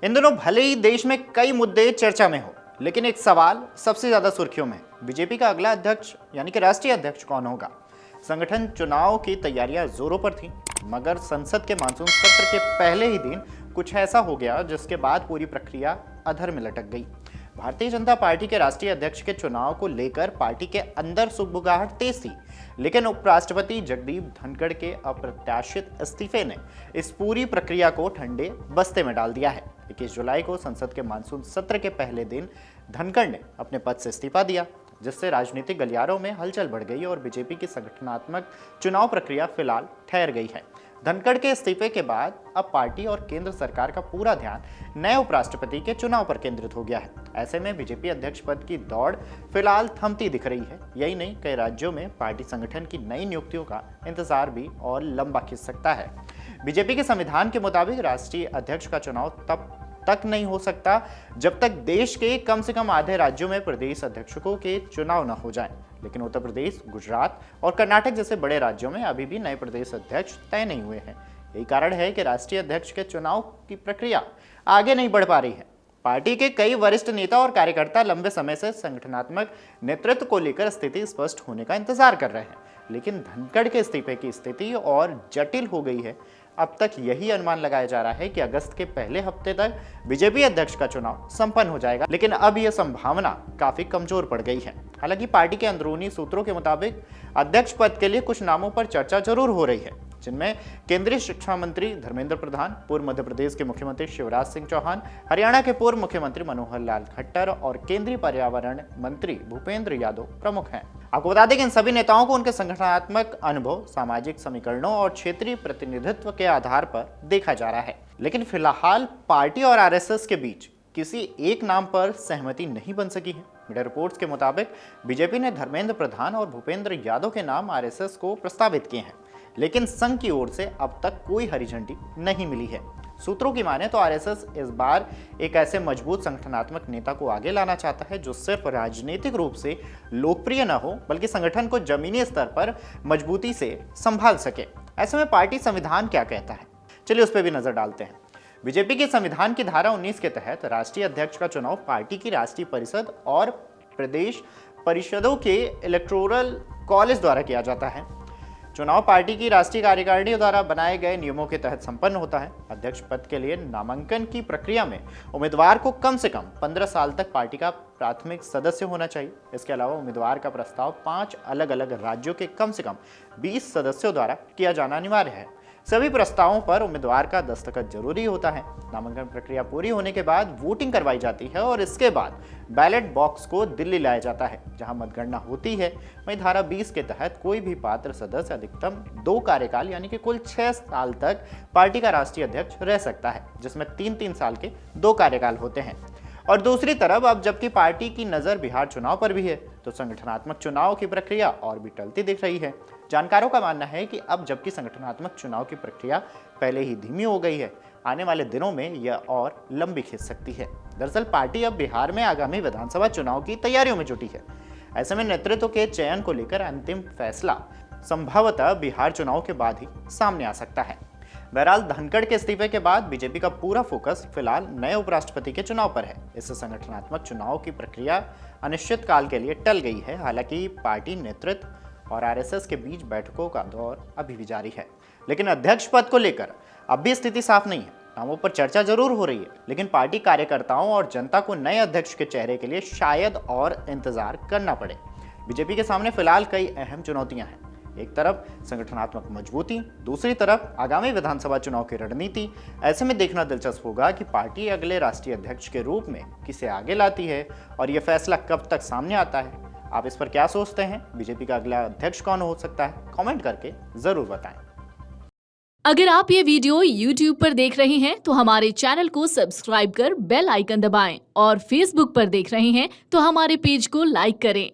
इन दिनों भले ही देश में कई मुद्दे चर्चा में हो, लेकिन एक सवाल सबसे ज्यादा सुर्खियों में है। बीजेपी का अगला अध्यक्ष यानी कि राष्ट्रीय अध्यक्ष कौन होगा। संगठन चुनाव की तैयारियां जोरों पर थी, मगर संसद के मानसून सत्र के पहले ही दिन कुछ ऐसा हो गया जिसके बाद पूरी प्रक्रिया अधर में लटक गई। भारतीय जनता पार्टी के राष्ट्रीय अध्यक्ष के चुनाव को लेकर पार्टी के अंदर सुगबुगाहट तेज थी, लेकिन उपराष्ट्रपति जगदीप धनखड़ के अप्रत्याशित इस्तीफे ने इस पूरी प्रक्रिया को ठंडे बस्ते में डाल दिया है। 21 जुलाई को संसद के मानसून सत्र के पहले दिन धनखड़ ने अपने पद से इस्तीफा दिया, जिससे राजनीतिक गलियारों में हलचल बढ़ गई और बीजेपी की संगठनात्मक चुनाव प्रक्रिया फिलहाल ठहर गई है। धनखड़ के इस्तीफे के बाद अब पार्टी और केंद्र सरकार का पूरा ध्यान नए उपराष्ट्रपति के चुनाव पर केंद्रित हो गया है। ऐसे में बीजेपी अध्यक्ष पद की दौड़ फिलहाल थमती दिख रही है। यही नहीं, कई राज्यों में पार्टी संगठन की नई नियुक्तियों का इंतजार भी और लंबा खिंच सकता है। बीजेपी के संविधान के मुताबिक राष्ट्रीय अध्यक्ष का चुनाव तब तक नहीं हो सकता जब तक देश के कम से कम आधे राज्यों में प्रदेश अध्यक्षों के चुनाव न हो जाएं। लेकिन उत्तर प्रदेश, गुजरात और कर्नाटक जैसे बड़े राज्यों में अभी भी नए प्रदेश अध्यक्ष तय नहीं हुए हैं। यही कारण है कि राष्ट्रीय अध्यक्ष के चुनाव की प्रक्रिया आगे नहीं बढ़ पा रही है। पार्टी के कई वरिष्ठ नेता और कार्यकर्ता लंबे समय से संगठनात्मक नेतृत्व को लेकर स्थिति स्पष्ट होने का इंतजार कर रहे हैं, लेकिन धनखड़ के इस्तीफे की स्थिति और जटिल हो गई है। अब तक यही अनुमान लगाया जा रहा है कि अगस्त के पहले हफ्ते तक बीजेपी अध्यक्ष का चुनाव संपन्न हो जाएगा, लेकिन अब यह संभावना काफी कमजोर पड़ गई है। हालांकि पार्टी के अंदरूनी सूत्रों के मुताबिक अध्यक्ष पद के लिए कुछ नामों पर चर्चा जरूर हो रही है, जिनमें केंद्रीय शिक्षा मंत्री धर्मेंद्र प्रधान, पूर्व मध्य प्रदेश के मुख्यमंत्री शिवराज सिंह चौहान, हरियाणा के पूर्व मुख्यमंत्री मनोहर लाल खट्टर और केंद्रीय पर्यावरण मंत्री भूपेंद्र यादव प्रमुख हैं। आपको बता दें कि इन सभी नेताओं को उनके संगठनात्मक अनुभव, सामाजिक समीकरणों और क्षेत्रीय प्रतिनिधित्व के आधार पर देखा जा रहा है। लेकिन फिलहाल पार्टी और आरएसएस के बीच किसी एक नाम पर सहमति नहीं बन सकी है। मीडिया रिपोर्ट्स के मुताबिक बीजेपी ने धर्मेंद्र प्रधान और भूपेंद्र यादव के नाम आरएसएस को प्रस्तावित किए हैं, लेकिन संघ की ओर से अब तक कोई हरी झंडी नहीं मिली है। सूत्रों की माने तो आरएसएस इस बार एक ऐसे मजबूत संगठनात्मक नेता को आगे लाना चाहता है जो सिर्फ राजनीतिक रूप से लोकप्रिय न हो, बल्कि संगठन को जमीनी स्तर पर मजबूती से संभाल सके। ऐसे में पार्टी संविधान क्या कहता है, चलिए उस पर भी नजर डालते हैं। बीजेपी के संविधान की धारा 19 के तहत राष्ट्रीय अध्यक्ष का चुनाव पार्टी की राष्ट्रीय परिषद और प्रदेश परिषदों के इलेक्टोरल कॉलेज द्वारा किया जाता है। चुनाव पार्टी की राष्ट्रीय कार्यकारिणी द्वारा बनाए गए नियमों के तहत संपन्न होता है। अध्यक्ष पद के लिए नामांकन की प्रक्रिया में उम्मीदवार को कम से कम 15 साल तक पार्टी का प्राथमिक सदस्य होना चाहिए। इसके अलावा उम्मीदवार का प्रस्ताव 5 अलग अलग राज्यों के कम से कम 20 सदस्यों द्वारा किया जाना अनिवार्य है। सभी प्रस्तावों पर उम्मीदवार का दस्तखत जरूरी होता है। नामांकन प्रक्रिया पूरी होने के बाद वोटिंग करवाई जाती है और इसके बाद बैलेट बॉक्स को दिल्ली लाया जाता है, जहां मतगणना होती है। वहीं धारा 20 के तहत कोई भी पात्र सदस्य अधिकतम 2 कार्यकाल यानी कि कुल 6 साल तक पार्टी का राष्ट्रीय अध्यक्ष रह सकता है, जिसमें 3-3 साल के 2 कार्यकाल होते हैं। और दूसरी तरफ अब जबकि पार्टी की नजर बिहार चुनाव पर भी है, तो संगठनात्मक चुनाव की प्रक्रिया और भी टलती दिख रही है। जानकारों का मानना है कि अब जबकि संगठनात्मक चुनाव की प्रक्रिया पहले ही धीमी हो गई है, आने वाले दिनों में यह और लंबी खिंच सकती है। दरअसल पार्टी अब बिहार में आगामी विधानसभा चुनाव की तैयारियों में जुटी है। ऐसे में नेतृत्व के चयन को लेकर अंतिम फैसला संभवतः बिहार चुनाव के बाद ही सामने आ सकता है। बहरहाल धनखड़ के इस्तीफे के बाद बीजेपी का पूरा फोकस फिलहाल नए उपराष्ट्रपति के चुनाव पर है। इससे संगठनात्मक चुनाव की प्रक्रिया अनिश्चित काल के लिए टल गई है। हालांकि पार्टी नेतृत्व और आरएसएस के बीच बैठकों का दौर अभी भी जारी है, लेकिन अध्यक्ष पद को लेकर अब भी स्थिति साफ नहीं है। नामों पर चर्चा जरूर हो रही है, लेकिन पार्टी कार्यकर्ताओं और जनता को नए अध्यक्ष के चेहरे के लिए शायद और इंतजार करना पड़े। बीजेपी के सामने फिलहाल कई अहम चुनौतियां हैं। एक तरफ संगठनात्मक मजबूती, दूसरी तरफ आगामी विधानसभा चुनाव की रणनीति। ऐसे में देखना दिलचस्प होगा कि पार्टी अगले राष्ट्रीय अध्यक्ष के रूप में किसे आगे लाती है और यह फैसला कब तक सामने आता है। आप इस पर क्या सोचते हैं? बीजेपी का अगला अध्यक्ष कौन हो सकता है? कमेंट करके जरूर बताएं। अगर आप ये वीडियो YouTube पर देख रहे हैं तो हमारे चैनल को सब्सक्राइब कर बेल आइकन दबाएं और Facebook पर देख रहे हैं तो हमारे पेज को लाइक करें।